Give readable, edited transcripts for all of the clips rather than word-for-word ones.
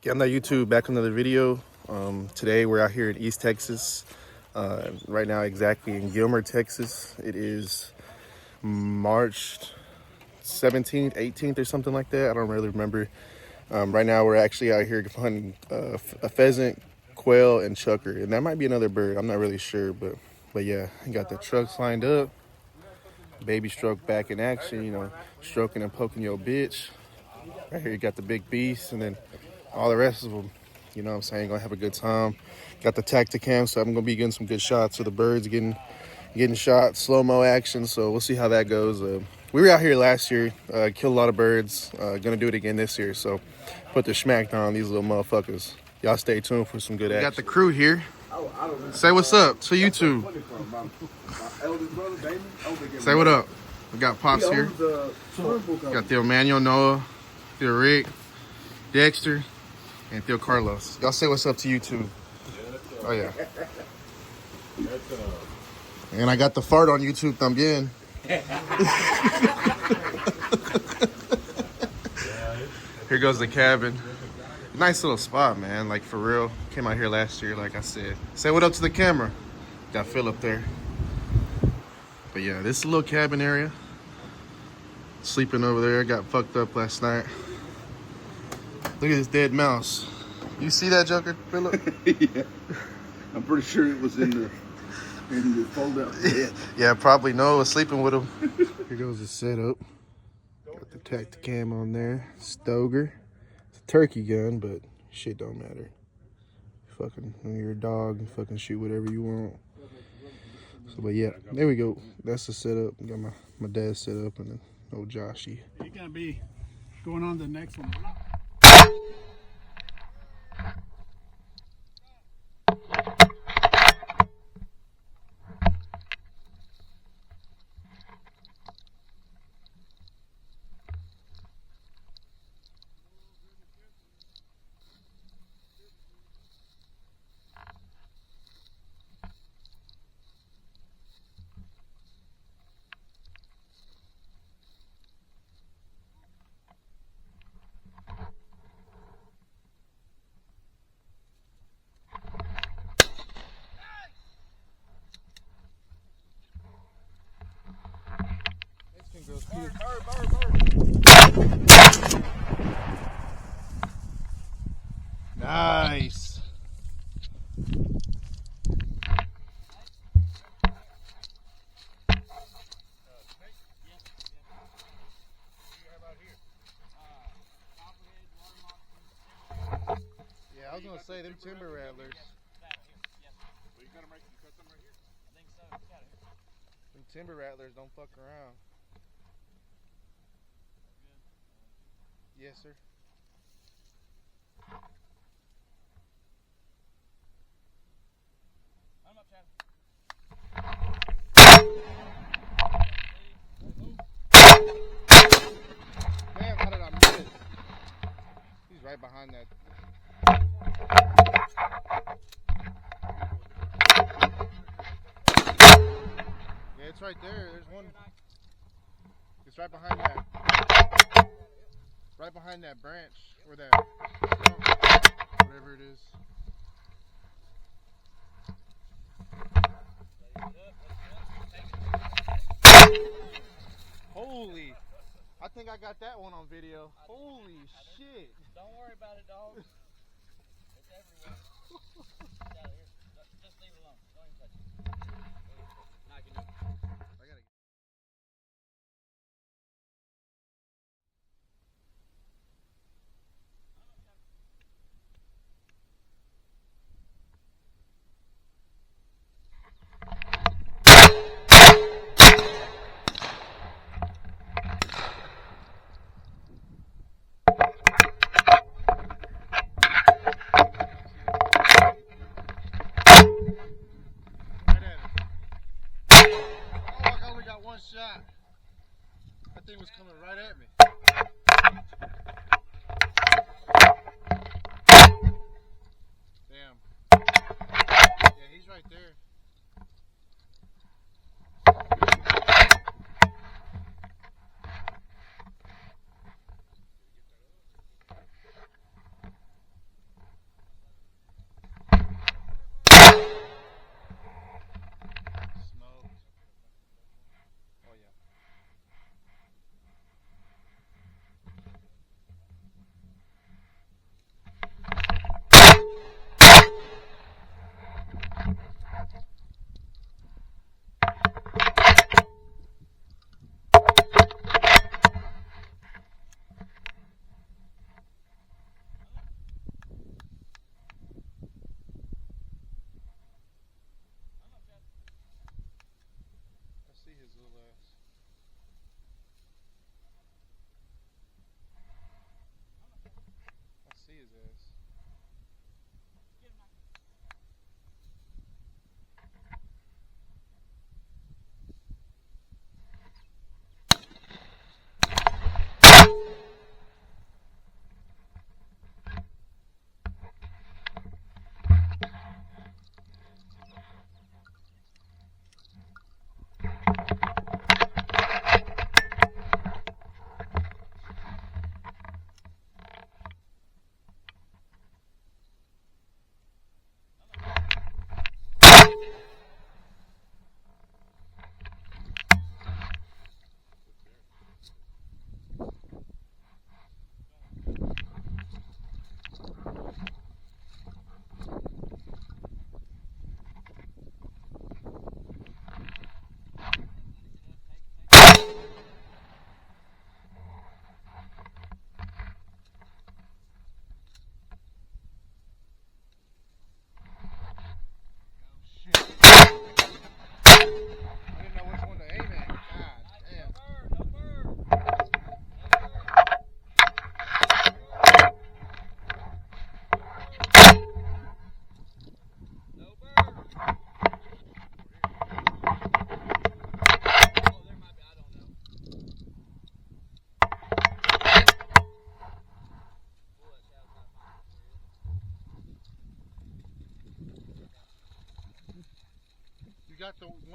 Get on that YouTube, back another video. Today we're out here in East Texas. Right now exactly in Gilmer, Texas. It is March 17th, 18th or something like that. I don't really remember. Right now we're actually out here hunting a pheasant, quail, and chucker. And that might be another bird. I'm not really sure, but yeah, I got the trucks lined up. Baby stroke back in action, stroking and poking your bitch. Right here you got the big beast, and then all the rest of them, what I'm saying, gonna have a good time. Got the Tactacam, so I'm gonna be getting some good shots of the birds getting shot, slow-mo action, so we'll see how that goes. We were out here last year, killed a lot of birds, gonna do it again this year, so put the schmack down on these little motherfuckers. Y'all stay tuned for some good action. We got the crew here. Say what's up to YouTube. Say what up. We got Pops here. Got Theo Manuel, Noah, Theo Rick, Dexter, and Theo Carlos. Y'all say what's up to YouTube. Oh yeah. And I got the fart on YouTube también. Here goes the cabin. Nice little spot, man. Like, for real. Came out here last year, like I said. Say what up to the camera. Got Phil up there. But yeah, this is a little cabin area. Sleeping over there. Got fucked up last night. Look at this dead mouse. You see that, Joker, Philip? Yeah. I'm pretty sure it was in the fold-out bed. Yeah, probably Noah was sleeping with him. Here goes the setup. Got the Tactacam on there. Stoger. It's a turkey gun, but shit don't matter. Fucking, when you're a dog, you fucking shoot whatever you want. So, but yeah, there we go. That's the setup. Got my dad set up and then old Joshy. You're gonna be going on to the next one. Nice. Yeah, I was gonna say them timber rattlers. Them timber rattlers don't fuck around. Yes, sir. I'm up, Chad. Damn, how did I miss? He's right behind that. Yeah, it's right there. There's one. It's right behind that. Right behind that branch, or that whatever it is. Holy! I think I got that one on video. Holy shit! Don't worry about it, dog. It's everywhere. Get out of here. Just leave it alone. Don't even touch it. Knock it down. I gotta. One shot. That thing was coming right at me. Damn. Yeah, he's right there.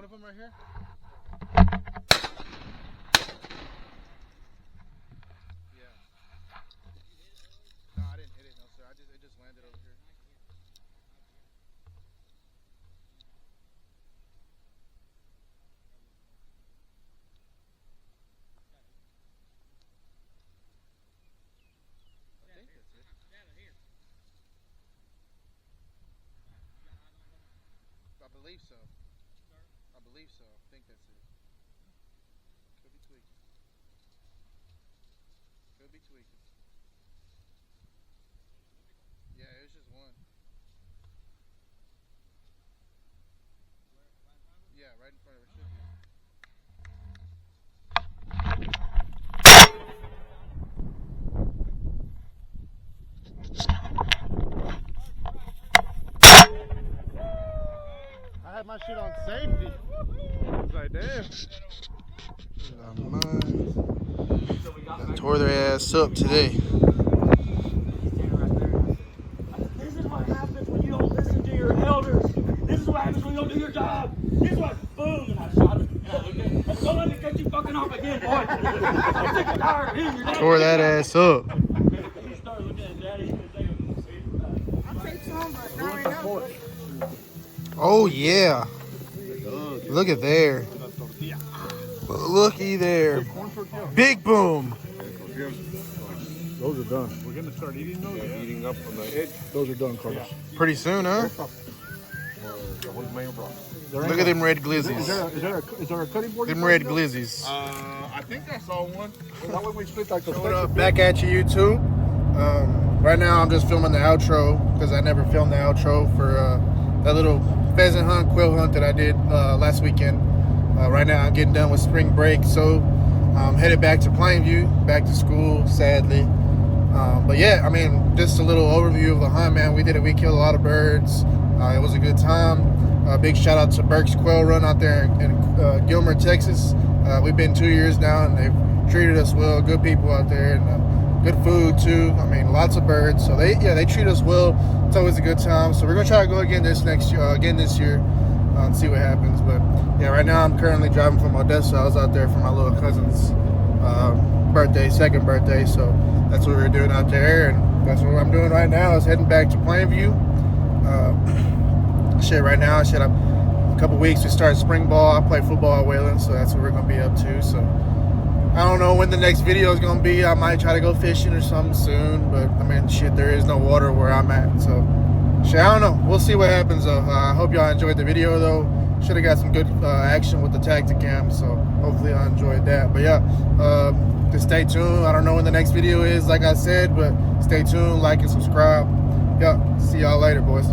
one of them right here? Yeah. No, I didn't hit it, no sir. It just landed over here. I think that's it. I believe so. I believe so. I think that's it. Could be tweaking. Could be tweaking. Yeah, it was just one. Yeah, right in front of it should be. I had my shit on safety. I was like, damn. Tore their ass up today. This is what happens when you don't listen to your elders. This is what happens when you don't do your job. This is what, boom, and I shot him. And I looked at him. I said, don't let me cut you fucking off again, boy. I'm sick and tired of hearing your daddy. Tore that ass up. He started looking at daddy and saying, I think so, but not right now. Oh yeah. Look at there. Looky there. Big boom. Those are done. We're gonna start eating those. Eating up on the edge. Those are done, Carlos. Pretty soon, huh? Look at them red glizzies. Is there a cutting board? Them red glizzies. I think I saw one. That way we split like the What up? Back at you, YouTube. Right now I'm just filming the outro because I never filmed the outro for that little pheasant hunt, quail hunt that I did last weekend. Right now I'm getting done with spring break, so I'm headed back to Plainview, back to school, sadly. But yeah, I mean, just a little overview of the hunt, man. We killed a lot of birds. It was a good time. Big shout out to Burke's Quail Run out there in Gilmer, Texas. We've been 2 years now, and they've treated us well. Good people out there, and good food too. I mean, lots of birds. So they treat us well. It's always a good time. So we're gonna try to go again this year, and see what happens. But yeah, right now I'm currently driving from Odessa. I was out there for my little cousin's second birthday. So that's what we were doing out there, and that's what I'm doing right now. Is heading back to Plainview. Right now, a couple weeks we start spring ball. I play football at Wayland, so that's what we're gonna be up to. So I don't know when the next video is gonna be. I might try to go fishing or something soon, but I mean, there is no water where I'm at, so I don't know. We'll see what happens though. I hope y'all enjoyed the video though. Should have got some good action with the Tactacam, so hopefully I enjoyed that. But yeah, just stay tuned. I don't know when the next video is, like I said, but stay tuned, like and subscribe. Yeah, see y'all later, boys.